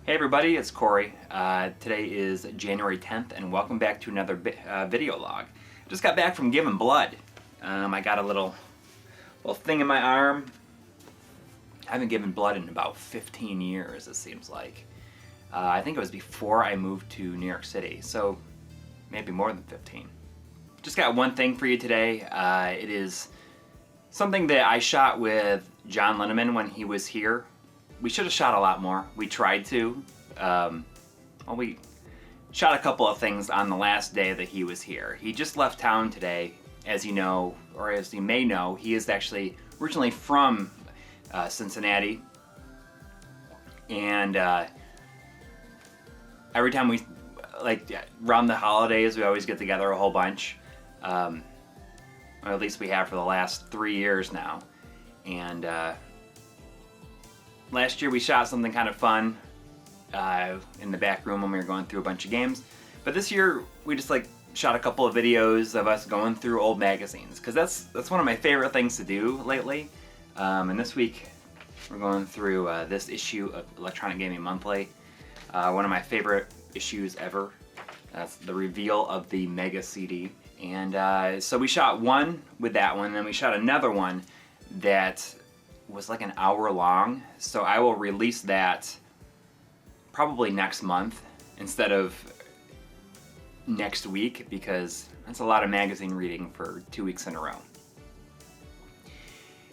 Hey everybody, it's Corey. Today is January 10th and welcome back to another video log. Just got back from giving blood. I got a little thing in my arm. I haven't given blood in about 15 years, it seems like. I think it was before I moved to New York City, so maybe more than 15. Just got one thing for you today. It is something that I shot with John Linneman when he was here. We should have shot a lot more. We tried to. We shot a couple of things on the last day that he was here. He just left town today, as you know, or as you may know. He is actually originally from Cincinnati, and every time we around the holidays, we always get together a whole bunch. Or at least we have for the last 3 years now, and. Last year we shot something kind of fun in the back room when we were going through a bunch of games. But this year we just shot a couple of videos of us going through old magazines, because that's one of my favorite things to do lately. And this week we're going through this issue of Electronic Gaming Monthly, one of my favorite issues ever. That's the reveal of the Mega CD. And so we shot one with that one, and then we shot another one that was like an hour long, so I will release that probably next month instead of next week, because that's a lot of magazine reading for 2 weeks in a row.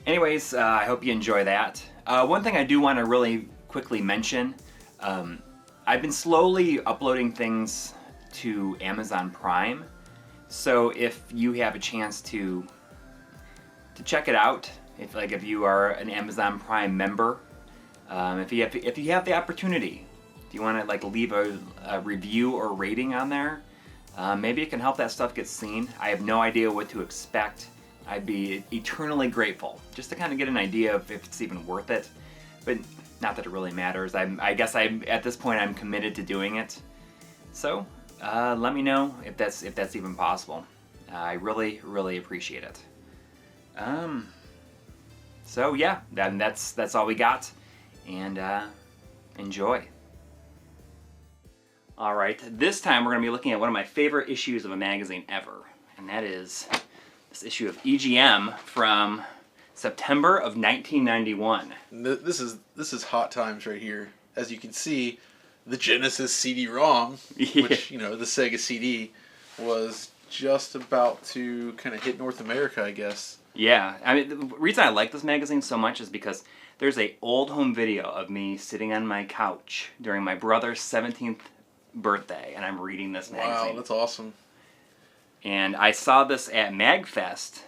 Anyways, I hope you enjoy that. One thing I do want to really quickly mention, I've been slowly uploading things to Amazon Prime, so if you have a chance to check it out, if you are an Amazon Prime member, if you have the opportunity, do you want to leave a review or rating on there? Maybe it can help that stuff get seen. I have no idea what to expect. I'd be eternally grateful just to kind of get an idea of if it's even worth it. But not that it really matters. I guess at this point I'm committed to doing it. So let me know if that's even possible. I really appreciate it. So yeah, that's all we got, and enjoy. All right, this time we're going to be looking at one of my favorite issues of a magazine ever, and that is this issue of EGM from September of 1991. This is hot times right here. As you can see, the Genesis CD-ROM, Yeah. which, the Sega CD, was just about to kind of hit North America, I guess. Yeah, I mean, the reason I like this magazine so much is because there's a old home video of me sitting on my couch during my brother's 17th birthday, and I'm reading this magazine. Wow, that's awesome. And I saw this at MagFest,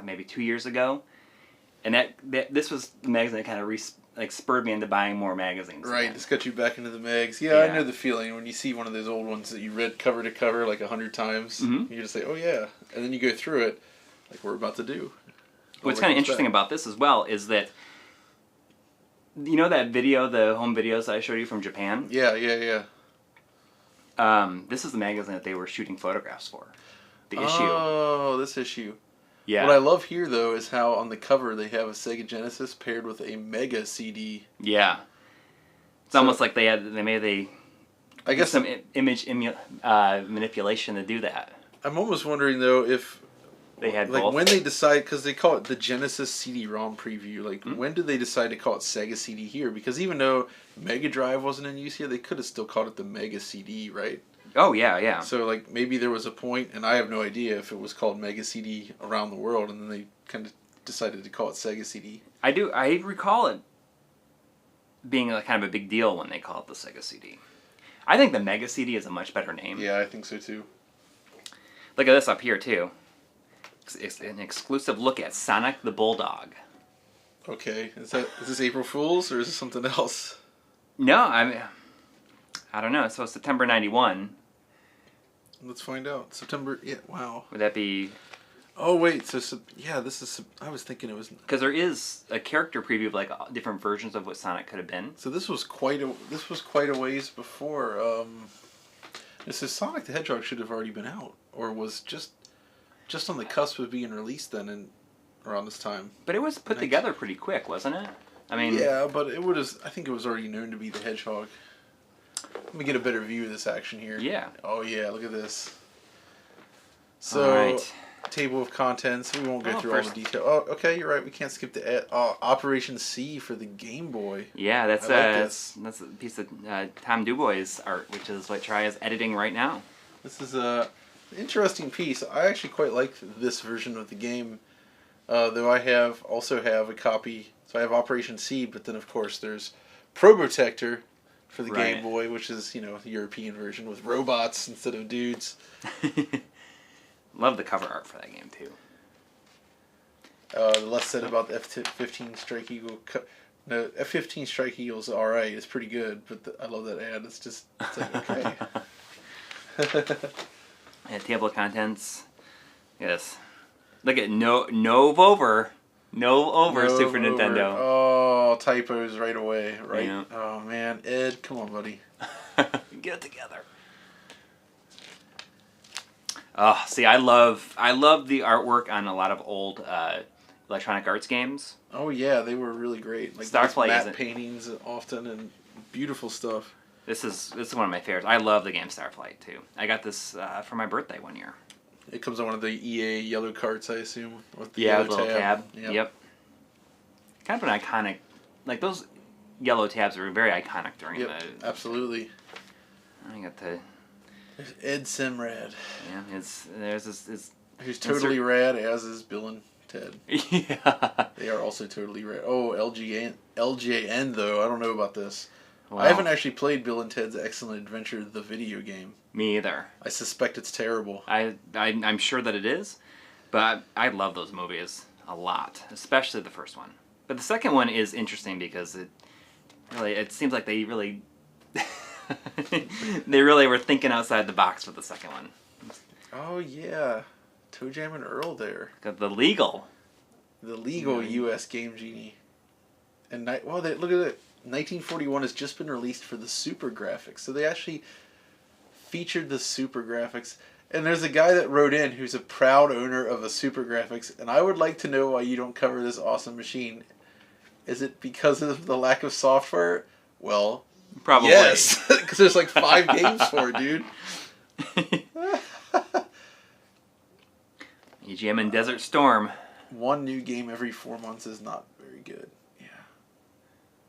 maybe 2 years ago, and this was the magazine that kind of spurred me into buying more magazines. Right, again. It's got you back into the mags. Yeah, I know the feeling when you see one of those old ones that you read cover to cover 100 times. Mm-hmm. You just say, oh yeah, and then you go through it like we're about to do. What's kind of interesting about this as well is that, you know that video, the home videos that I showed you from Japan? Yeah. This is the magazine that they were shooting photographs for. The issue. Oh, this issue. Yeah. What I love here, though, is how on the cover they have a Sega Genesis paired with a Mega CD. Yeah. It's almost like they made some image manipulation to do that. I'm almost wondering, though, if they had both. When they decide, because they call it the Genesis CD-ROM preview, when did they decide to call it Sega CD here? Because even though Mega Drive wasn't in use here, they could have still called it the Mega CD, right? Oh, yeah. So, maybe there was a point, and I have no idea if it was called Mega CD around the world, and then they kind of decided to call it Sega CD. I recall it being kind of a big deal when they call it the Sega CD. I think the Mega CD is a much better name. Yeah, I think so, too. Look at this up here, too. It's an exclusive look at Sonic the Bulldog. Okay, is this April Fool's, or is this something else? No, I don't know. So September 91. Let's find out. September, yeah, wow. Would that be... Oh, wait, this is... I was thinking it was... Because there is a character preview of, different versions of what Sonic could have been. So this was quite a ways before, This is Sonic the Hedgehog should have already been out, or was just on the cusp of being released then, around this time. But it was put together pretty quick, wasn't it? I mean, yeah, but it would have. I think it was already known to be the hedgehog. Let me get a better view of this action here. Yeah. Oh yeah, look at this. So, all right. Table of contents. We won't go through all first- the detail. Oh, okay, you're right. We can't skip the Operation C for the Game Boy. Yeah, that's I like that's a piece of Tom Dubois' art, which is what Try is editing right now. This is a interesting piece. I actually quite like this version of the game, though I also have a copy. So I have Operation C, but then of course there's Probotector for the Right. Game Boy, which is the European version with robots instead of dudes. Love the cover art for that game too. The less said about the F-15 Strike Eagle. No, F-15 Strike Eagle's all right. It's pretty good, but I love that ad. It's like okay. Yeah, table of contents. Yes. Look at no over Super Nintendo. Oh, typos right away, right? Yeah. Oh man, Ed, come on, buddy. Get it together. Oh, see, I love the artwork on a lot of old Electronic Arts games. Oh yeah, they were really great. Like Starflight matte isn't- paintings often and beautiful stuff. This is one of my favorites. I love the game Starflight too. I got this for my birthday one year. It comes on one of the EA yellow carts, I assume, with the Yeah, yellow little tab. Yep. Kind of an iconic, like those yellow tabs were very iconic during Yep, the. absolutely. I got the. There's Ed Simrad, Yeah, there's this. who's totally rad, as is Bill and Ted. Yeah. They are also totally rad. Oh, LJN though, I don't know about this. Well, I haven't actually played Bill and Ted's Excellent Adventure, the video game. Me either. I suspect it's terrible. I'm sure that it is, but I love those movies a lot, especially the first one. But the second one is interesting because it seems like they really they really were thinking outside the box with the second one. Oh yeah, Toe Jam and Earl there. Got the legal. The legal U.S. Game Genie. And look at it. 1941 has just been released for the Super Graphics, so they actually featured the Super Graphics. And there's a guy that wrote in who's a proud owner of a Super Graphics, and I would like to know why you don't cover this awesome machine. Is it because of the lack of software? Well, Probably. yes, because there's like 5 games for it, dude. EGM and Desert Storm. One new game every 4 months is not very good. Yeah.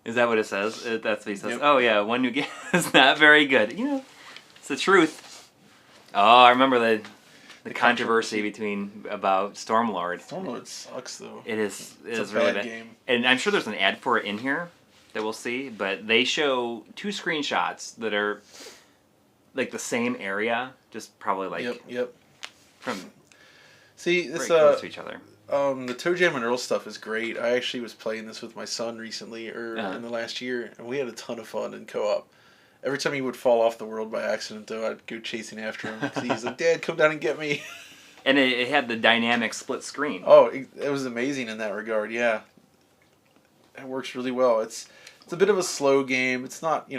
Is that what it says? That's what he says. Yep. Oh yeah, one new game is not very good. It's the truth. Oh, I remember the controversy about Stormlord. Stormlord sucks though. It is It's a really bad bad. game. And I'm sure there's an ad for it in here that we'll see, but they show 2 screenshots that are like the same area, just probably like Yep. from See, very this close to each other. the Toe Jam and Earl stuff is great. I actually was playing this with my son recently, Uh-huh. in the last year, and we had a ton of fun in co-op. Every time he would fall off the world by accident, though, I'd go chasing after him. 'Cause he's like, "Dad, come down and get me." And it had the dynamic split screen. Oh, it was amazing in that regard. Yeah, it works really well. It's a bit of a slow game. It's not,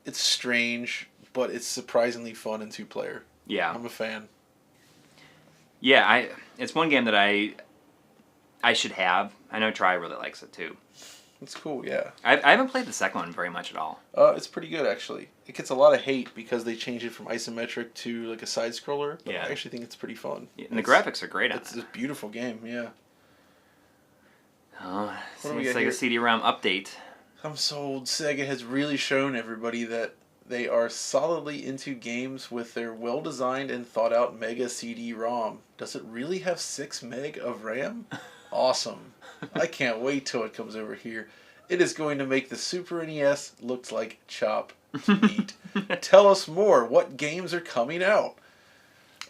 it's strange, but it's surprisingly fun in 2-player. Yeah. I'm a fan. Yeah, it's one game that I should have. I know Try really likes it too. It's cool, yeah. I haven't played the second one very much at all. It's pretty good, actually. It gets a lot of hate because they changed it from isometric to like a side scroller. But Yeah. I actually think it's pretty fun. And the graphics are great on It's it. a beautiful game, yeah. Oh, do we it's got like here? a CD-ROM update. I'm sold. Sega has really shown everybody that they are solidly into games with their well-designed and thought-out Mega CD-ROM. Does it really have 6 meg of RAM? Awesome. I can't wait till it comes over here. It is going to make the Super NES look like chop meat. Tell us more. What games are coming out?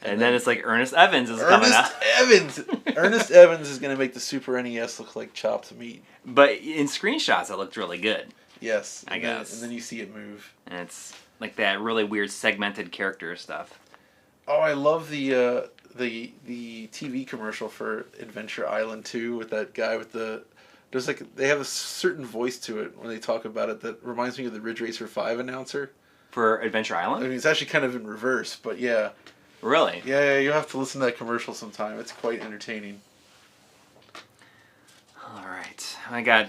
And then it's like Ernest Evans is coming out. Ernest Evans is going to make the Super NES look like chopped meat. But in screenshots, it looked really good. Yes. I guess. And then you see it move. And it's like that really weird segmented character stuff. Oh, I love the TV commercial for Adventure Island 2 with that guy with they have a certain voice to it when they talk about it that reminds me of the Ridge Racer 5 announcer. For Adventure I Island? mean, it's actually kind of in reverse, but yeah. Really? Yeah, you'll have to listen to that commercial sometime. It's quite entertaining. All right. I got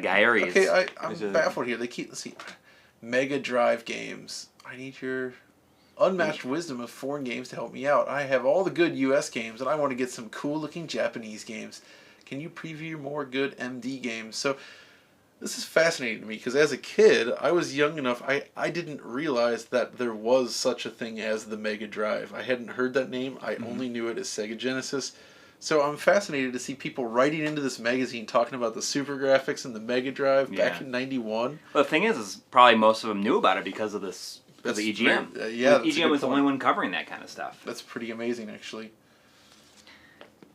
Gairy's. Okay, I'm baffled here. Let's see. Mega Drive games. I need your unmatched wisdom of foreign games to help me out. I have all the good US games, and I want to get some cool-looking Japanese games. Can you preview more good MD games? So, this is fascinating to me, because as a kid, I was young enough, I didn't realize that there was such a thing as the Mega Drive. I hadn't heard that name. I only knew it as Sega Genesis. So I'm fascinated to see people writing into this magazine talking about the super graphics and the Mega Drive back in '91. Well, the thing is probably most of them knew about it because of this, because of EGM. EGM was the only one covering that kind of stuff. That's pretty amazing, actually.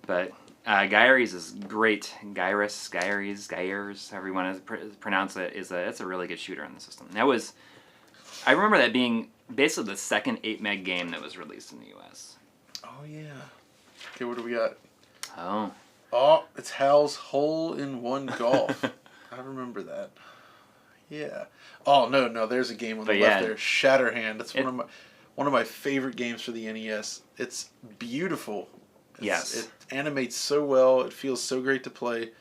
But Gairy's is great. Gairy's, however you want to pronounce it, it's a really good shooter on the system. I remember that being basically the second 8 meg game that was released in the US. Oh yeah. Okay, what do we got? Oh, it's Hal's Hole-in-One Golf. I remember that. Yeah. Oh no, there's a game on the left there. Shatterhand. That's one of my favorite games for the NES. It's beautiful. It animates so well. It feels so great to play.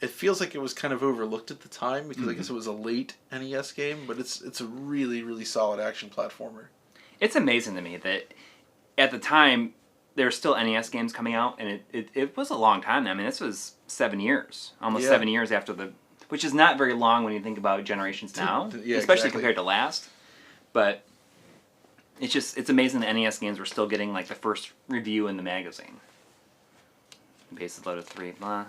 It feels like it was kind of overlooked at the time because I guess it was a late NES game, but it's a really, really solid action platformer. It's amazing to me that at the time there were still NES games coming out, and it was a long time. I mean, this was 7 years, almost 7 years after which is not very long when you think about generations now, especially compared to last. But it's amazing that NES games were still getting like the first review in the magazine. Bases loaded 3, blah. I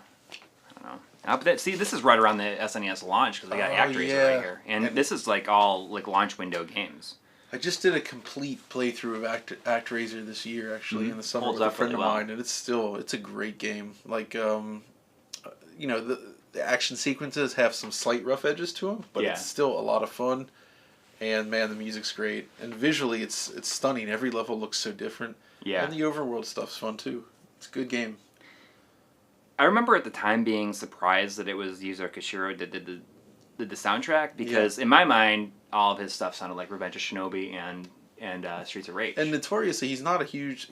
don't know. But this is right around the SNES launch because we got ActRaiser right here, and this is like all like launch window games. I just did a complete playthrough of ActRaiser this year, actually, in the summer with a friend of mine, and it's a great game. Like, the action sequences have some slight rough edges to them, but it's still a lot of fun. And man, the music's great, and visually, it's stunning. Every level looks so different. Yeah, and the overworld stuff's fun too. It's a good game. I remember at the time being surprised that it was Yuzo Koshiro that did the soundtrack because in my mind all of his stuff sounded like Revenge of Shinobi and Streets of Rage. And notoriously he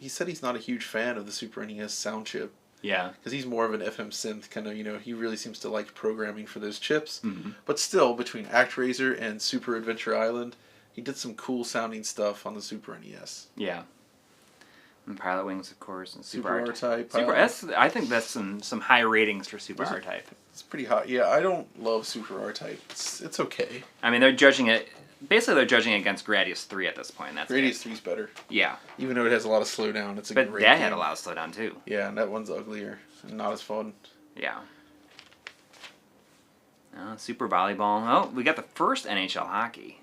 said he's not a huge fan of the Super NES sound chip. Yeah. Because he's more of an FM synth kind of, he really seems to like programming for those chips. Mm-hmm. But still, between ActRaiser and Super Adventure Island, he did some cool sounding stuff on the Super NES. Yeah. And Pilot Wings, of course, and Super R-Type. I think that's some high ratings for Super R-Type. It's pretty hot. Yeah, I don't love Super R-Type. It's okay. I mean, they're judging it against Gradius 3 at this point. That's Gradius 3's better. Yeah. Even though it has a lot of slowdown, it's a great game. But that had a lot of slowdown, too. Yeah, and that one's uglier and not as fun. Yeah. Super Volleyball. Oh, we got the first NHL hockey.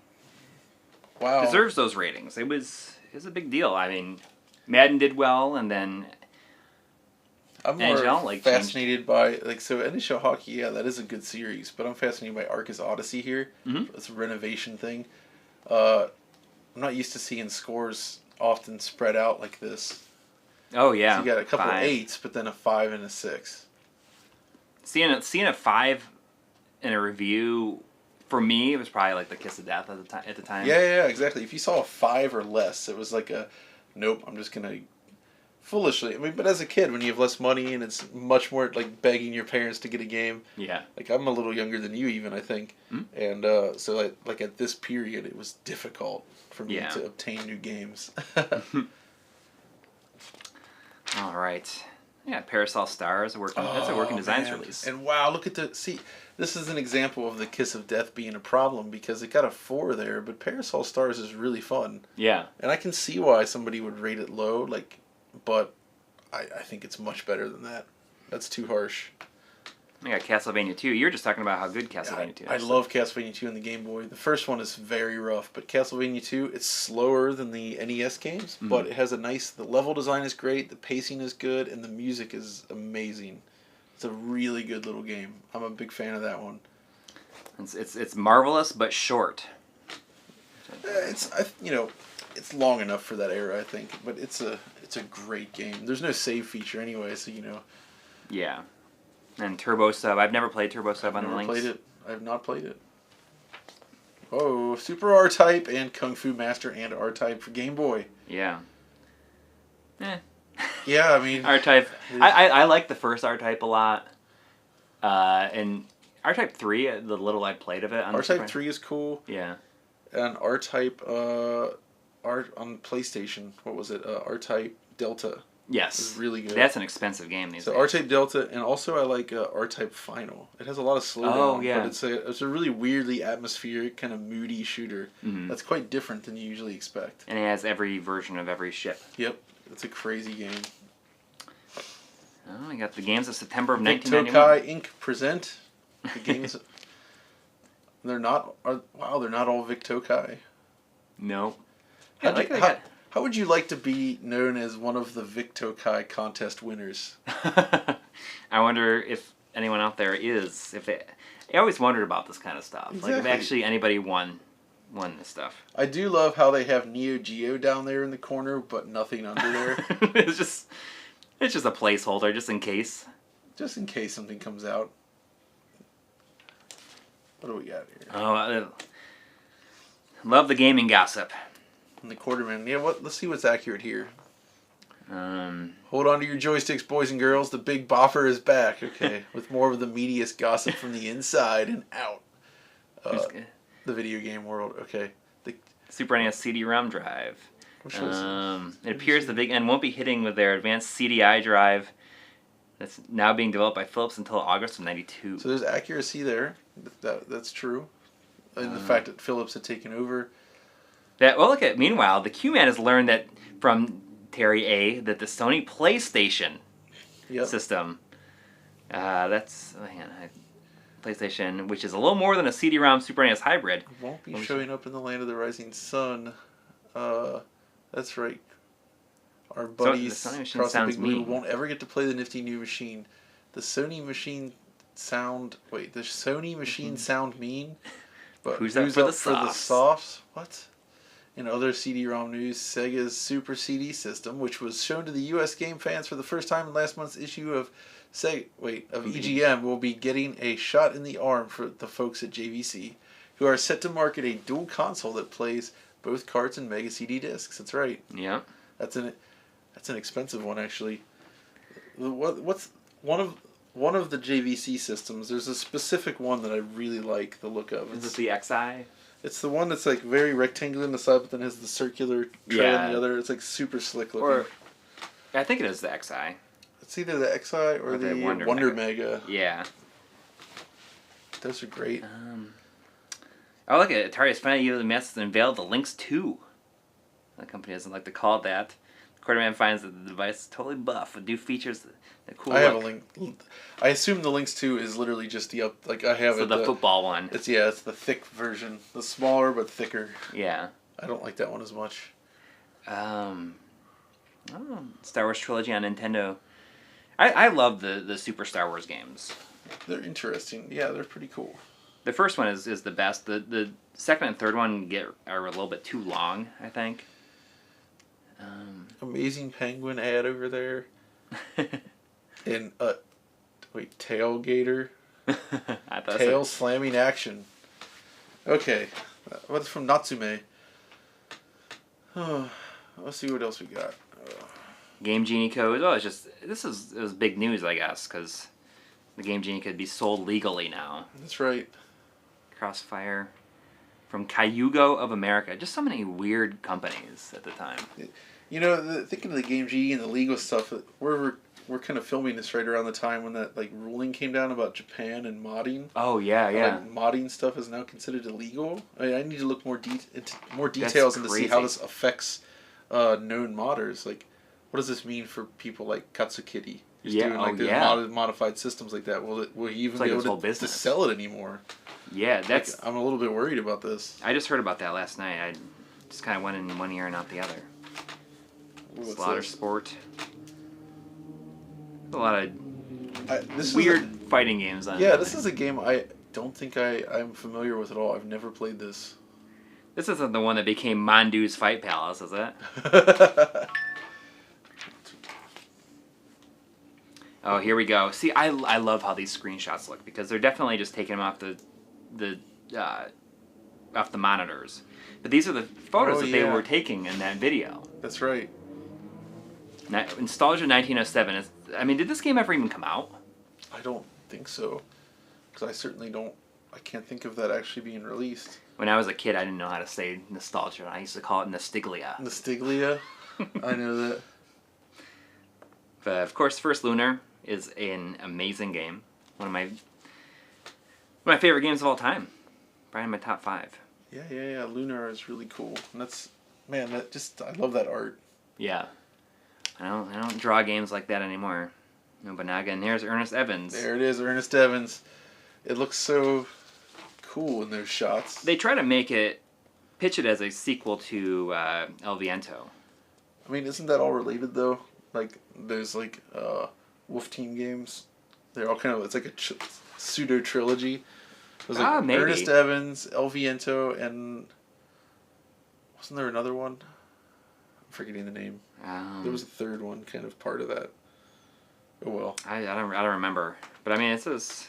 Wow. Deserves those ratings. It was a big deal. I mean, Madden did well, and then I'm more fascinated by NHL hockey. Yeah, that is a good series, but I'm fascinated by Arcus Odyssey here. Mm-hmm. It's a renovation thing. I'm not used to seeing scores often spread out like this. Oh yeah, so you got a couple of 8s, but then a 5 and a 6. Seeing a 5 in a review. For me, it was probably like the kiss of death at the time. Yeah, exactly. If you saw a 5 or less, it was like a nope, I'm just going to foolishly. I mean, but as a kid, when you have less money and it's much more like begging your parents to get a game. Yeah. Like, I'm a little younger than you even, I think. Mm-hmm. And so, like at this period, it was difficult for me to obtain new games. All right. Yeah, Parasol Stars, that's a working designs release. And wow, look at this is an example of the Kiss of Death being a problem because it got a 4 there, but Parasol Stars is really fun. Yeah. And I can see why somebody would rate it low, but I think it's much better than that. That's too harsh. I got Castlevania 2. You were just talking about how good Castlevania 2 is. I love Castlevania 2 on the Game Boy. The first one is very rough, but Castlevania 2, it's slower than the NES games, but it has the level design is great, the pacing is good, and the music is amazing. It's a really good little game. I'm a big fan of that one. It's marvelous, but short. It's long enough for that era, I think, but it's a great game. There's no save feature anyway, so Yeah. And Turbo Sub. I've never played Turbo Sub on the Lynx. I have not played it. Oh, Super R-Type and Kung Fu Master and R-Type for Game Boy. Yeah. Yeah, I mean... R-Type. I like the first R-Type a lot. And R-Type 3, the little I played of it. On R-Type 3 is cool. Yeah. And R-Type, on PlayStation, what was it? R-Type Delta. Yes. Is really good. That's an expensive game these days. So R-Type Delta, and also I like R-Type Final. It has a lot of slowdown, but it's a really weirdly atmospheric, kind of moody shooter. That's quite different than you usually expect. And it has every version of every ship. Yep. It's a crazy game. Oh, I got the games of September of 1991. Tokai Inc. present the games. They're not all Vic Tokai. No. How would you like to be known as one of the Vic Tokai contest winners? I wonder if anyone out there is. I always wondered about this kind of stuff. Exactly. Like if actually anybody won this stuff. I do love how they have Neo Geo down there in the corner, but nothing under there. It's just a placeholder, just in case. Just in case something comes out. What do we got here? Oh, I love the gaming gossip. And the Quarterman. Yeah, let's see what's accurate here. Hold on to your joysticks, boys and girls. The big bopper is back. Okay, with more of the meatiest gossip from the inside and out. The video game world. Okay. The Super NES CD-ROM drive. It appears the Big N won't be hitting with their advanced CDI drive that's now being developed by Philips until August of '92. So there's accuracy there. That's true. And the fact that Philips had taken over. Meanwhile, the Q-Man has learned that from Terry A. that the Sony PlayStation system, PlayStation, which is a little more than a CD-ROM Super NES hybrid. Won't be showing up in the Land of the Rising Sun. That's right. Our buddies across the big blue won't ever get to play the nifty new machine. The Sony machine sound mean? But who's up for the softs? What? In other CD-ROM news, Sega's Super CD system, which was shown to the U.S. game fans for the first time in last month's issue of EGM, will be getting a shot in the arm for the folks at JVC, who are set to market a dual console that plays both carts and Mega CD discs. That's right. Yeah. That's an expensive one, actually. What's one of the JVC systems? There's a specific one that I really like the look of. Is it the XI? It's the one that's like very rectangular in the side, but then has the circular trail on the other. It's like super slick looking. I think it is the XI. It's either the XI or the Wonder Mega. Yeah. Those are great. Look at Atari has finally unveiled the Lynx 2. The company doesn't like to call it that. Quarterman finds that the device is totally buff with new features that cool. I have a Lynx. I assume the Lynx 2 is literally just the up. Like I have the football one. It's the thick version, the smaller but thicker. Yeah. I don't like that one as much. Star Wars trilogy on Nintendo. I love the Super Star Wars games. They're interesting. Yeah, they're pretty cool. The first one is the best. The second and third one are a little bit too long, I think. Amazing Penguin ad over there. And Tailgater. Tail slamming action. Okay, what's from Natsume? Let's see what else we got. Game Genie code. Oh, it was big news, I guess, because the Game Genie could be sold legally now. That's right. Crossfire from Cayugo of America. Just so many weird companies at the time. You know, thinking of the Game Genie and the legal stuff, we're kind of filming this right around the time when that ruling came down about Japan and modding. Oh yeah. Modding stuff is now considered illegal. I need to look into more details and to see how this affects known modders. Like, what does this mean for people like Katsukity? Doing modified systems like that. Will he even be able to sell it anymore? Yeah, I'm a little bit worried about this. I just heard about that last night. I just kind of went in one ear and out the other. Slaughter Sport. A lot of weird fighting games on it. Yeah, this is a game I don't think I'm familiar with at all. I've never played this. This isn't the one that became Mandu's Fight Palace, is it? Oh, here we go. See, I love how these screenshots look because they're definitely just taking them off the monitors. But these are the photos that they were taking in that video. That's right. Nostalgia 1907 is. I mean, did this game ever even come out? I don't think so. Because I certainly don't... I can't think of that actually being released. When I was a kid, I didn't know how to say nostalgia. I used to call it nostiglia. Nostiglia? I know that. But of course, First Lunar is an amazing game. One of my favorite games of all time. Probably in my top 5. Yeah. Lunar is really cool. And that's... Man, I love that art. Yeah. I don't draw games like that anymore. Nobunaga, and there's Ernest Evans. There it is, Ernest Evans. It looks so cool in those shots. They try to pitch it as a sequel to El Viento. I mean, isn't that all related though? Like, there's like Wolf Team games. They're all kind of, it's like a pseudo trilogy. There's like maybe. Ernest Evans, El Viento, and wasn't there another one? I'm forgetting the name. There was a third one, kind of part of that. Oh well. I don't remember, but I mean it says.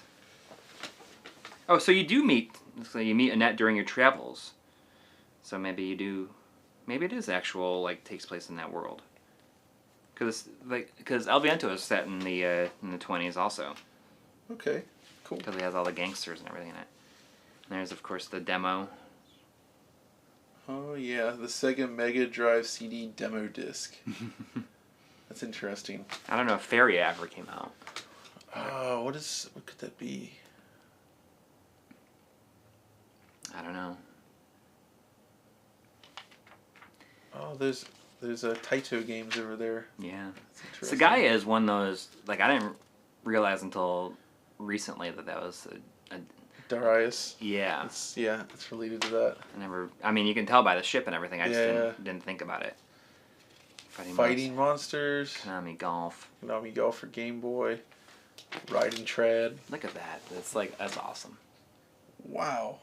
Oh, so you do meet. So you meet Annette during your travels. So maybe you do. Maybe it is actual, like, takes place in that world. Because El Viento is set in the 20s also. Okay, cool. Because it has all the gangsters and everything in it. And there's of course the demo. Oh yeah, the Sega Mega Drive CD demo disc. That's interesting. I don't know if Fairy ever came out. Oh, what could that be? I don't know. Oh, there's Taito games over there. Yeah. That's Sagaia is one of those, like, I didn't realize until recently that was a Darius. Yeah. It's related to that. I mean, you can tell by the ship and everything. I just didn't think about it. Fighting Monsters. Konami Golf. Konami Golf for Game Boy. Riding Trad. Look at that. That's awesome. Wow.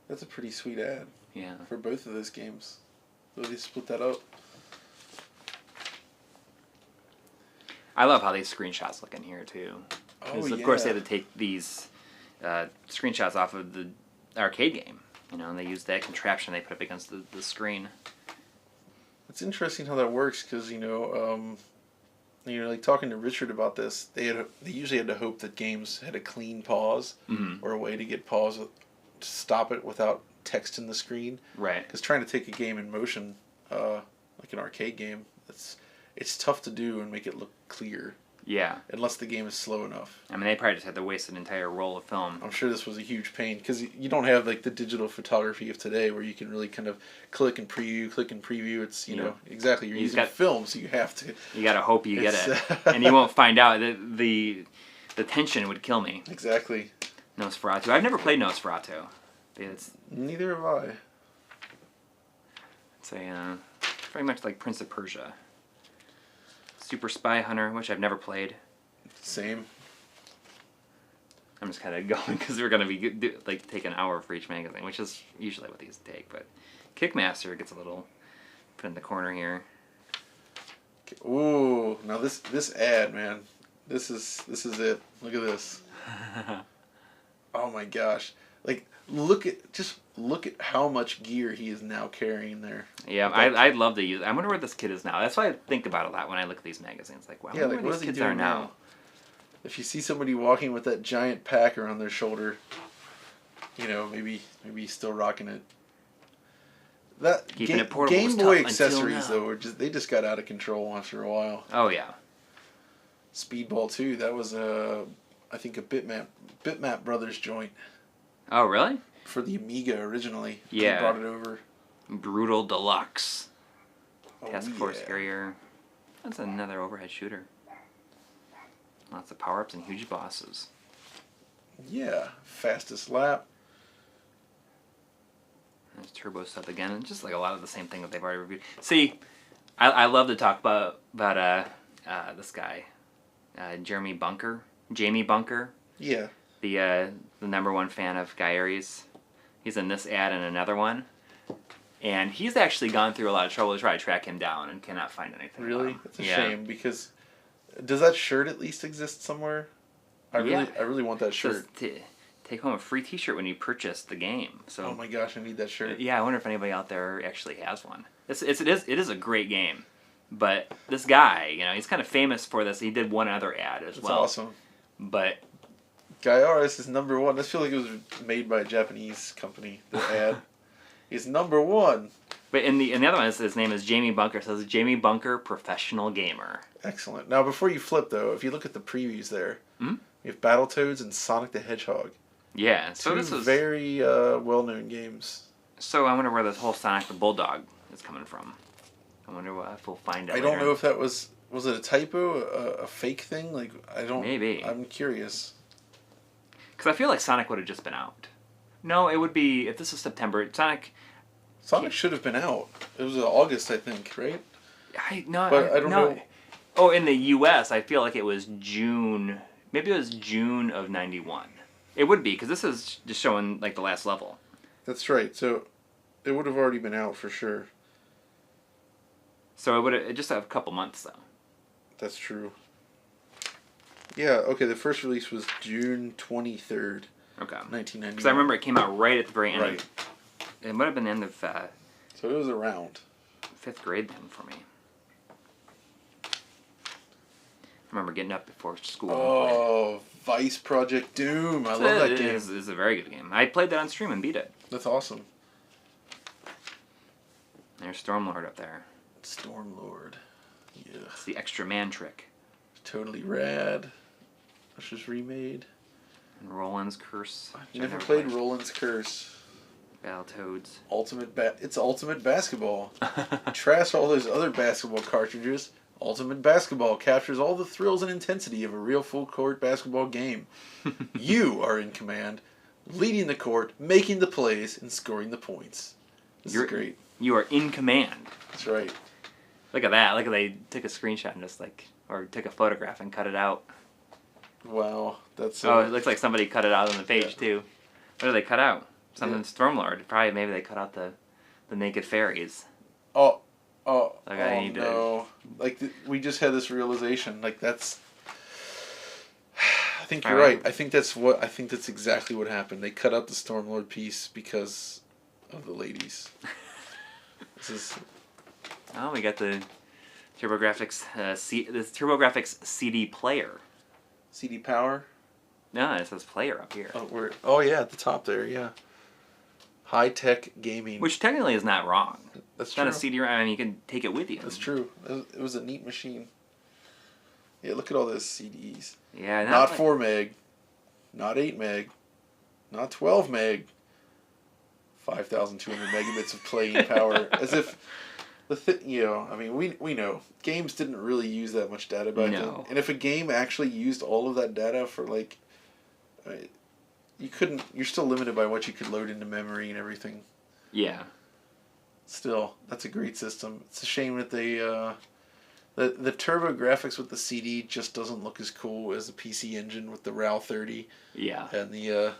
That's a pretty sweet ad. Yeah. For both of those games. So they split that up. I love how these screenshots look in here too. Oh, of course they had to take these screenshots off of the arcade game. And they used that contraption they put up against the screen. It's interesting how that works because like talking to Richard about this, they usually had to hope that games had a clean pause or a way to get pause to stop it without text in the screen. Right. Because trying to take a game in motion, like an arcade game, it's tough to do and make it look clear. Yeah. Unless the game is slow enough. I mean, they probably just had to waste an entire roll of film. I'm sure this was a huge pain because you don't have like the digital photography of today where you can really kind of click and preview. It's you know exactly you're using film, so you have to. You gotta hope you get it, and you won't find out. The tension would kill me. Exactly. Nosferatu. I've never played Nosferatu. Neither have I. It's very much like Prince of Persia. Super Spy Hunter, which I've never played. Same. I'm just kind of going because we're going to be take an hour for each magazine, which is usually what these take. But Kickmaster gets a little put in the corner here. Ooh, now this ad, man, this is it. Look at this. Oh my gosh! Like look at how much gear he is now carrying there. Yeah, I'd love to use it. I wonder where this kid is now. That's why I think about a lot when I look at these magazines. Like, wow, yeah, where these kids are now. If you see somebody walking with that giant packer on their shoulder, maybe he's still rocking it. That Keeping it portable Game Boy accessories though, they just got out of control after a while. Oh yeah. Speedball 2, that was I think a Bitmap Brothers joint. Oh really? For the Amiga originally. Yeah. They brought it over. Brutal Deluxe. Oh, Task Force Carrier. That's another overhead shooter. Lots of power-ups and huge bosses. Yeah. Fastest Lap. There's Turbo Sub again, and just like a lot of the same thing that they've already reviewed. See, I love to talk about this guy, Jamie Bunker. Yeah. The #1 fan of Guy Aries. He's in this ad and another one. And he's actually gone through a lot of trouble to try to track him down and cannot find anything. Really? That's a shame because does that shirt at least exist somewhere? I really want that shirt. Take home a free T-shirt when you purchase the game. So. Oh my gosh, I need that shirt. Yeah, I wonder if anybody out there actually has one. It is a great game, but this guy, he's kind of famous for this. He did one other ad as well. That's awesome. But Gaiaris is number one. I feel like it was made by a Japanese company. The ad. He's number one. But in the other one, his name is Jamie Bunker. So it's Jamie Bunker, professional gamer. Excellent. Now, before you flip, though, if you look at the previews there, we have Battletoads and Sonic the Hedgehog. Yeah. So Two this is very well-known games. So I wonder where this whole Sonic the Bulldog is coming from. I wonder if we'll find out. I don't know if that was it a typo, a fake thing? Like, I don't... Maybe. I'm curious. Because I feel like Sonic would have just been out. No, it would be, if this is September, Sonic should have been out. It was August, I think, right? I don't know. Oh, in the U.S., I feel like it was June. Maybe it was June of 91. It would be, because this is just showing, like, the last level. That's right. So, it would have already been out for sure. So, it would have just a couple months, though. That's true. Yeah, okay, the first release was June 23rd, Okay. 1991. Because I remember it came out right at the very end. Right. It would have been the end of so it was around 5th grade then for me. I remember getting up before school. Oh, Vice Project Doom. I love that game. It's a very good game. I played that on stream and beat it. That's awesome. There's Stormlord up there. Stormlord. Yeah. It's the extra man trick. Totally rad. Which was remade. And Roland's Curse. I never played Roland's Curse. Battletoads. It's Ultimate Basketball. Trash all those other basketball cartridges. Ultimate Basketball captures all the thrills and intensity of a real full-court basketball game. You are in command, leading the court, making the plays, and scoring the points. This is great. You are in command. That's right. Look at that. Look at they took a screenshot and just or took a photograph and cut it out. Wow, that's... it looks like somebody cut it out on the page, too. What did they cut out? Something Stormlord. Maybe they cut out the naked fairies. No. We just had this realization. Like, that's... I think you're right. I think that's exactly what happened. They cut out the Stormlord piece because of the ladies. This is... Oh, we got the TurboGrafx TurboGrafx CD player. CD Power? No, it says player up here. Oh yeah, at the top there, yeah. High-tech gaming. Which technically is not wrong. That's it's true. not a CD-ROM. I mean, you can take it with you. That's true. It was a neat machine. Yeah, look at all those CDs. Yeah, not 4 meg, not 8 meg, not 12 meg. 5,200 megabits of playing power. As if I mean, we know games didn't really use that much data back then. And if a game actually used all of that data for you're still limited by what you could load into memory and everything. Yeah. Still, that's a great system. It's a shame that they the TurboGrafx with the CD just doesn't look as cool as the PC Engine with the RAL 30. Yeah. And the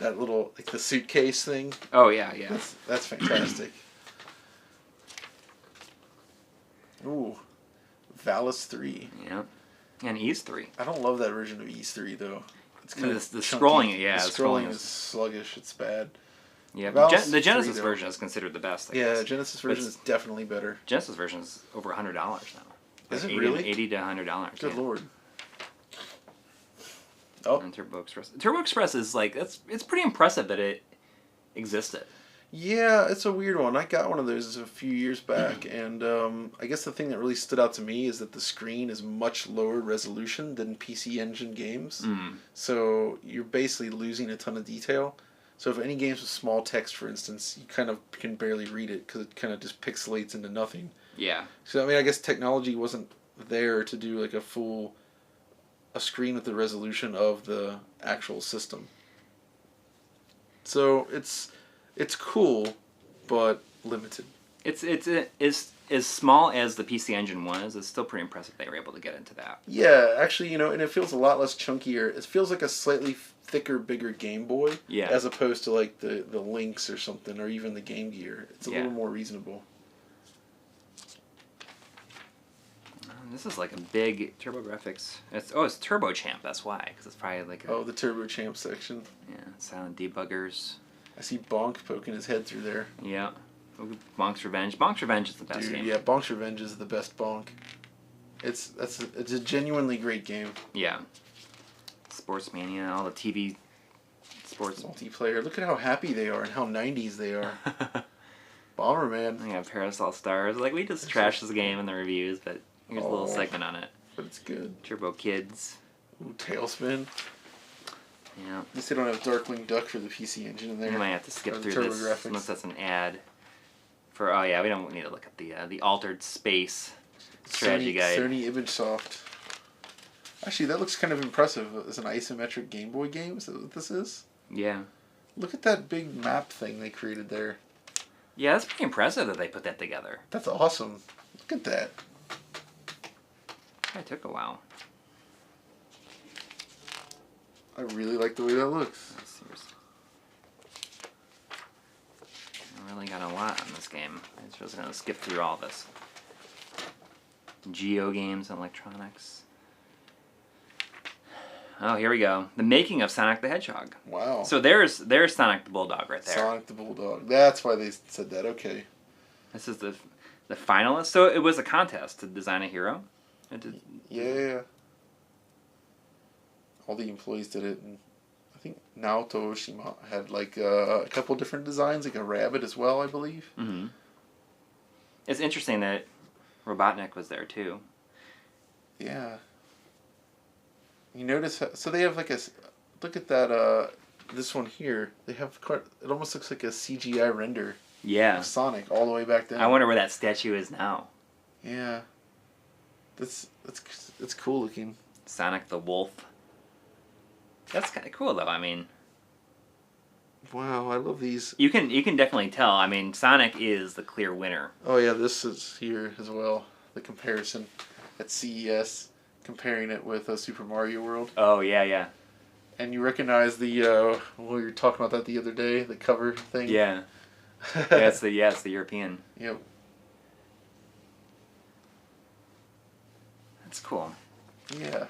that little the suitcase thing. Oh yeah. That's fantastic. Ooh, Valis 3. Yeah, and Ease 3. I don't love that version of Ease 3 though. It's kind of the scrolling. Yeah, the scrolling is sluggish. It's bad. Yeah, the Genesis version is considered the best. I guess. Genesis version is definitely better. Genesis version is over $100 now. Is it really? $80 to $100. Good lord. Oh. And Turbo Express. Turbo Express is it's pretty impressive that it existed. Yeah, it's a weird one. I got one of those a few years back, and I guess the thing that really stood out to me is that the screen is much lower resolution than PC Engine games. So you're basically losing a ton of detail. So if any games with small text, for instance, you kind of can barely read it because it kind of just pixelates into nothing. Yeah. So I mean, I guess technology wasn't there to do like a screen with the resolution of the actual system. So it's cool, but limited. It's as small as the PC Engine was. It's still pretty impressive they were able to get into that. Yeah, actually, and it feels a lot less chunkier. It feels like a slightly thicker, bigger Game Boy, as opposed to like the Lynx or something, or even the Game Gear. It's a little more reasonable. This is like a big TurboGrafx. It's Turbo Champ. That's why, because it's probably like the Turbo Champ section. Yeah, silent debuggers. I see Bonk poking his head through there. Yeah. Bonk's Revenge. Bonk's Revenge is the best game. Yeah, Bonk's Revenge is the best Bonk. It's a genuinely great game. Yeah. Sports Mania, all the TV sports. Multiplayer. Look at how happy they are and how 90s they are. Bomberman. I got Parasol Stars. Like, we just trashed this game in the reviews, but here's a little segment on it. But it's good. Turbo Kids. Ooh, Tailspin. Yeah. At least they don't have Darkwing Duck for the PC Engine in there. We might have to skip through this unless that's an ad. For we don't need to look at the Altered Space strategy guide. Sony ImageSoft. Actually, that looks kind of impressive. It's an isometric Game Boy game. Is that what this is? Yeah. Look at that big map thing they created there. Yeah, that's pretty impressive that they put that together. That's awesome. Look at that. It took a while. I really like the way that looks. I really got a lot on this game. I'm just going to skip through all this. Geo games and electronics. Oh, here we go. The making of Sonic the Hedgehog. Wow. So there's Sonic the Bulldog right there. Sonic the Bulldog. That's why they said that. Okay. This is the finalist. So it was a contest to design a hero. Yeah. All the employees did it, and I think Naoto Oshima had like a couple different designs, like a rabbit as well, I believe. Mm-hmm. It's interesting that Robotnik was there too. Yeah. You notice so they have like look at that this one here. They have it almost looks like a CGI render. Yeah. Of Sonic all the way back then. I wonder where that statue is now. Yeah. That's cool looking. Sonic the Wolf. That's kind of cool though. I mean, wow, I love these. You can definitely tell. I mean, Sonic is the clear winner. Oh yeah, this is here as well. The comparison at CES. Comparing it with Super Mario World. Oh, yeah. And you recognize the, we were talking about that the other day, the cover thing? Yeah. It's the European. Yep. That's cool. Yeah.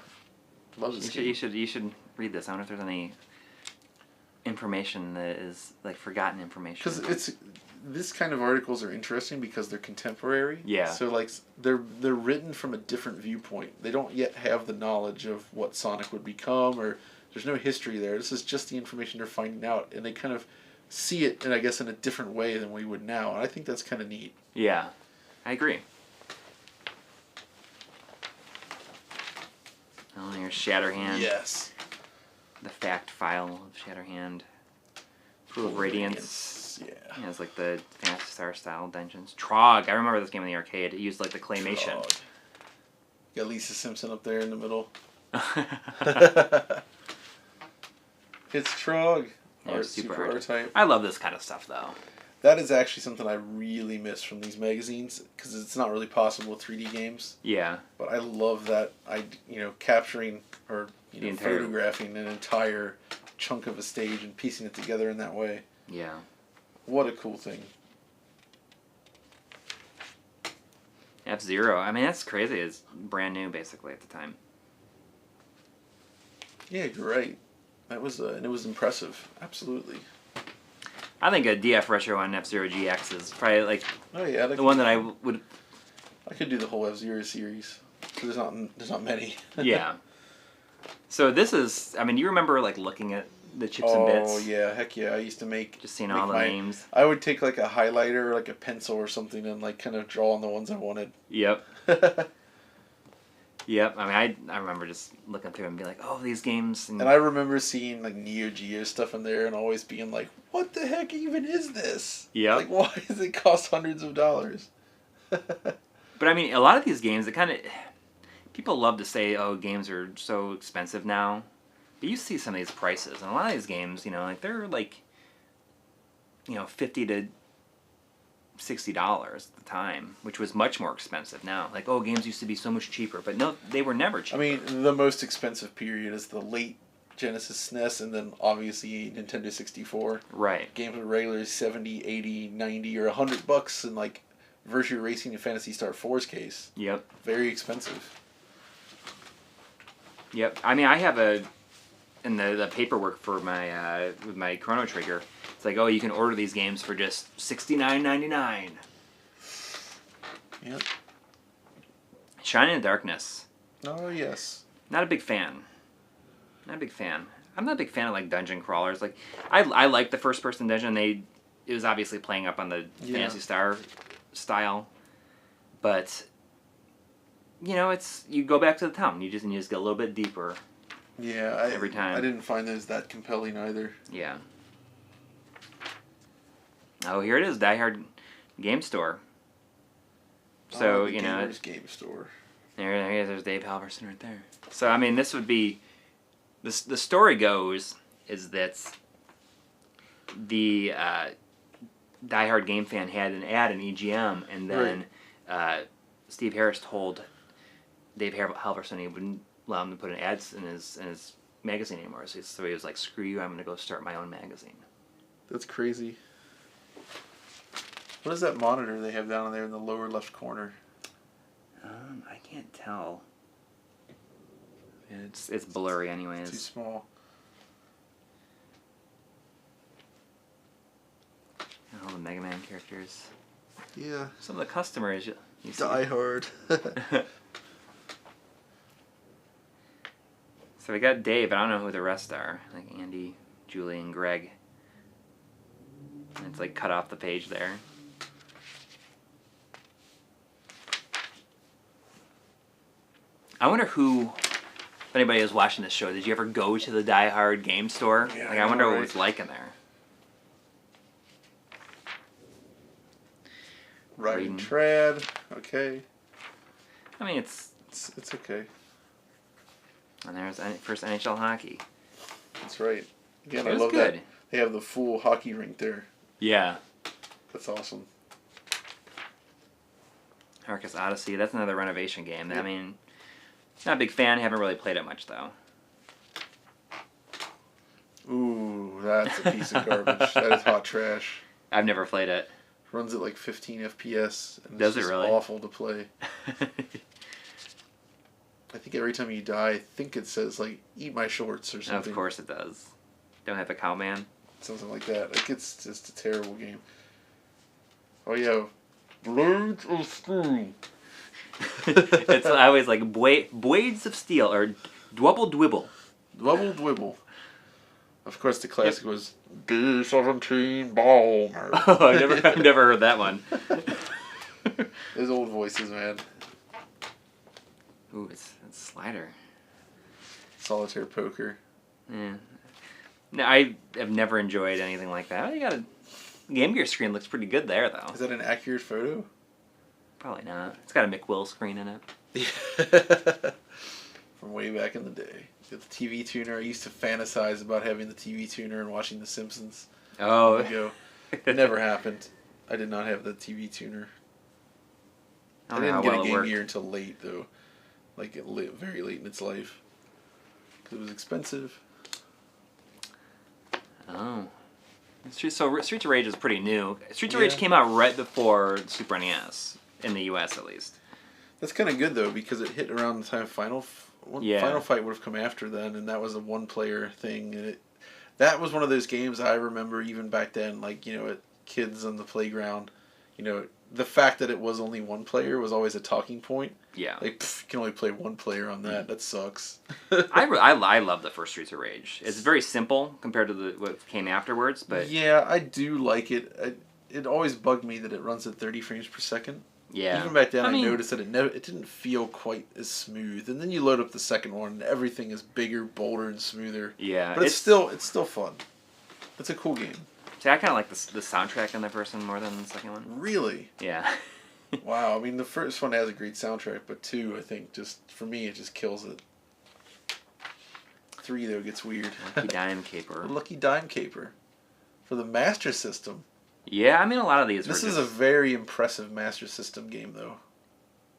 Love this game. You should read this. I wonder if there's any information that is, like, forgotten information. Because this kind of articles are interesting because they're contemporary. Yeah. So like they're written from a different viewpoint. They don't yet have the knowledge of what Sonic would become, or there's no history there. This is just the information they're finding out, and they kind of see it, and I guess in a different way than we would now. And I think that's kind of neat. Yeah, I agree. Oh, here's Shatterhand. Yes. The fact file of Shatterhand. Pool of Radiance. Yeah, it's like the Phantasy Star style dungeons. Trog. I remember this game in the arcade. It used like the claymation. Trog. Got Lisa Simpson up there in the middle. It's Trog. Yeah, super R-Type. I love this kind of stuff though. That is actually something I really miss from these magazines because it's not really possible with 3D games. Yeah. But I love that capturing or photographing an entire chunk of a stage and piecing it together in that way. Yeah. What a cool thing. F-Zero. I mean, that's crazy. It's brand new, basically, at the time. Yeah, you're right. That was and it was impressive. Absolutely. I think a DF Retro on F-Zero GX is probably like the one that I would. I could do the whole F-Zero series. There's not many. Yeah. So this is. I mean, you remember like looking at the chips and bits? Oh yeah, heck yeah! I used to just seeing all the names. I would take like a highlighter or like a pencil or something and like kind of draw on the ones I wanted. Yep. Yep. I mean, I remember just looking through and being like, oh, these games. And I remember seeing like Neo Geo stuff in there and always being like, what the heck even is this? Yeah. Like, why does it cost hundreds of dollars? But I mean, a lot of these games, people love to say, oh, games are so expensive now. But you see some of these prices, and a lot of these games, like they're like, $50 to $60 at the time, which was much more expensive now. Like, oh, games used to be so much cheaper, but no, they were never cheaper. I mean, the most expensive period is the late Genesis SNES, and then obviously Nintendo 64. Right. Games were regularly 70, 80, 90, or $100 in like Virtua Racing and Phantasy Star 4's case. Yep. Very expensive. Yep. I mean, I have in the paperwork for my with my Chrono Trigger, it's like, oh, you can order these games for just $69.99. Yep. Shine in the Darkness. Oh yes. Not a big fan. Not a big fan. I'm not a big fan of like dungeon crawlers. Like, I like the first person dungeon. It was obviously playing up on the Phantasy Star style, but you know, you go back to the town. You just get a little bit deeper. Yeah, every time. I didn't find those that compelling either. Yeah. Oh, here it is, Die Hard Game Store. So the you know, Game Store. There's Dave Halverson right there. So I mean, this would be the story goes is that the Die Hard game fan had an ad in EGM, and then Steve Harris told Dave Halverson he wouldn't allow him to put an ads in his magazine anymore. So he was like, "Screw you! I'm going to go start my own magazine." That's crazy. What is that monitor they have down there in the lower left corner? I can't tell. It's blurry anyways. Too small. All the Mega Man characters. Yeah. Some of the customers you see. Die Hard. So we got Dave, I don't know who the rest are. Like Andy, Julie, and Greg. And it's like cut off the page there. I wonder if anybody is watching this show, did you ever go to the Die Hard game store? Yeah, like, I wonder what it was like in there. Riding Trad. Okay. I mean, it's okay. And there's first NHL hockey. That's right. Again, I love good. that. They have the full hockey rink there. Yeah. That's awesome. Arcus Odyssey, that's another renovation game. Yep. I mean, not a big fan. Haven't really played it much, though. Ooh, that's a piece of garbage. That is hot trash. I've never played it. Runs at like 15 FPS. And Does it's it really? Awful to play. I think every time you die, I think it says like "eat my shorts" or something. Of course it does. Don't have a cowman. Something like that. Like, it's just a terrible game. Oh yeah, Blades of Steel. It's always like Blades of Steel or Dwubble Dwibble. Dwubble Dwibble. Of course, the classic was D-17 Bomber. Oh, I've never heard that one. Those old voices, man. Ooh, it's Slider. Solitaire poker. Yeah. No, I have never enjoyed anything like that. Game Gear screen looks pretty good there, though. Is that an accurate photo? Probably not. It's got a McWill screen in it. From way back in the day. The TV tuner. I used to fantasize about having the TV tuner and watching The Simpsons. Oh. It never happened. I did not have the TV tuner. I didn't get a Game Gear until late, though. Like, very late in its life. Because it was expensive. Oh. Streets of Rage is pretty new. Streets of Rage came out right before Super NES, in the US at least. That's kind of good, though, because it hit around the time Final Fight would have come after then, and that was a one-player thing. And that was one of those games I remember even back then, like, you know, at kids on the playground, you know, the fact that it was only one player was always a talking point. Yeah. Like, you can only play one player on that. That sucks. I love the first Streets of Rage. It's very simple compared to what came afterwards, but... Yeah, I do like it. It always bugged me that it runs at 30 frames per second. Yeah. Even back then, I noticed that it didn't feel quite as smooth. And then you load up the second one, and everything is bigger, bolder, and smoother. Yeah. But it's still fun. It's a cool game. See, I kind of like the soundtrack in the first one more than the second one. Really? Yeah. Wow. I mean, the first one has a great soundtrack, but 2, I think, for me, it just kills it. 3, though, gets weird. Lucky Dime Caper. Lucky Dime Caper. For the Master System. Yeah, I mean, a lot of these This is a very impressive Master System game, though.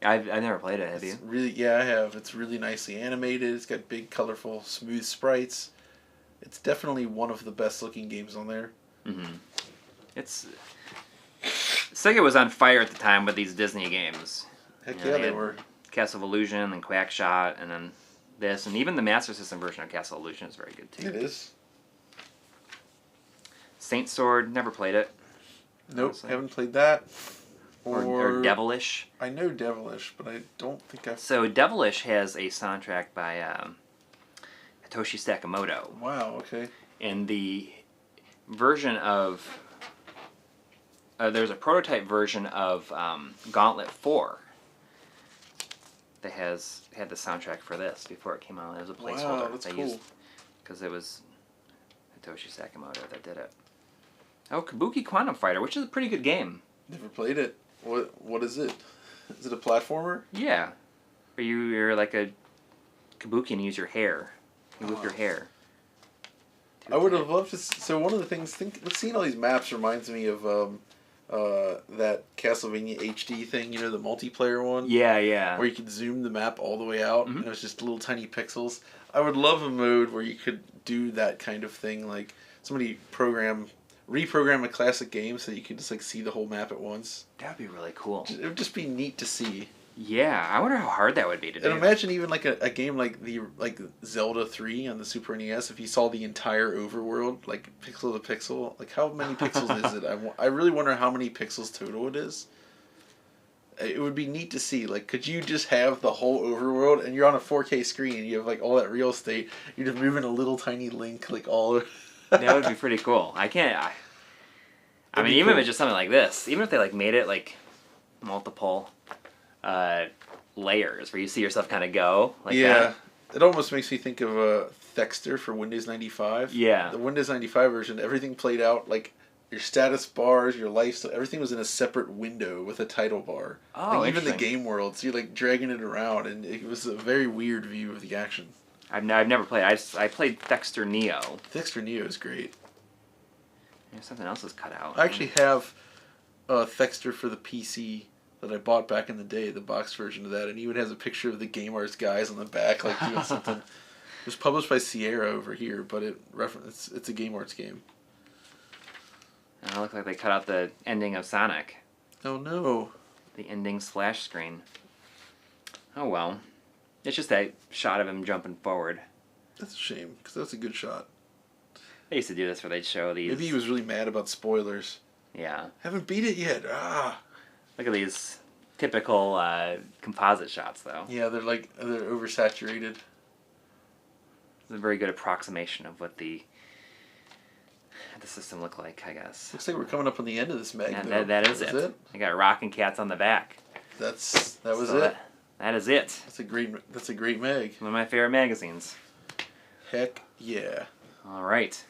I've never played it, have you? Yeah, I have. It's really nicely animated. It's got big, colorful, smooth sprites. It's definitely one of the best-looking games on there. Mm-hmm. Sega was on fire at the time with these Disney games. Heck yeah, they were. Castle of Illusion and Quackshot, and then this, and even the Master System version of Castle of Illusion is very good too. It is. Saint Sword, never played it. Nope, honestly. Haven't played that. Or Devilish. I know Devilish, but I don't think I've... So Devilish has a soundtrack by Hitoshi Sakamoto. Wow. Okay. And the version of there's a prototype version of Gauntlet 4 that had the soundtrack for this before it came out. It was a placeholder. Wow, that's cool. Because it was Hitoshi Sakamoto that did it. Oh, Kabuki Quantum Fighter, which is a pretty good game. Never played it. What is it? Is it a platformer? Yeah. Where you're like a Kabuki and you use your hair. You whip your hair. I would have loved to. So one of the things, seeing all these maps reminds me of that Castlevania HD thing. You know, the multiplayer one. Yeah, yeah. Where you could zoom the map all the way out, and it was just little tiny pixels. I would love a mode where you could do that kind of thing, like somebody reprogram a classic game so you could just like see the whole map at once. That'd be really cool. It would just be neat to see. Yeah, I wonder how hard that would be to do. And imagine even like a game like Zelda 3 on the Super NES, if you saw the entire overworld, like pixel to pixel, like how many pixels is it? I really wonder how many pixels total it is. It would be neat to see. Like, could you just have the whole overworld and you're on a 4K screen and you have like all that real estate, you're just moving a little tiny Link like all over. That would be pretty cool. I mean, even if it's just something like this, even if they like made it like multiple layers where you see yourself kind of go like that. It almost makes me think of Thexter for Windows 95. Yeah. The Windows 95 version, everything played out like your status bars, your life, everything was in a separate window with a title bar. Oh, like, even the game world, so you're like dragging it around, and it was a very weird view of the action. I've never played. I played Thexter Neo. Thexter Neo is great. Yeah, something else is cut out. I actually have Thexter for the PC that I bought back in the day, the box version of that, and he even has a picture of the Game Arts guys on the back, like doing something. It was published by Sierra over here, but it's a Game Arts game. And it looked like they cut out the ending of Sonic. Oh no. The ending splash screen. Oh well. It's just that shot of him jumping forward. That's a shame, because that's a good shot. They used to do this where they'd show these... Maybe he was really mad about spoilers. Yeah. Haven't beat it yet. Look at these typical composite shots, though. Yeah, they're oversaturated. It's a very good approximation of what the system looked like, I guess. Looks like we're coming up on the end of this mag. That is it. I got rocking cats on the back. That was it. That is it. That's a great mag. One of my favorite magazines. Heck yeah. All right.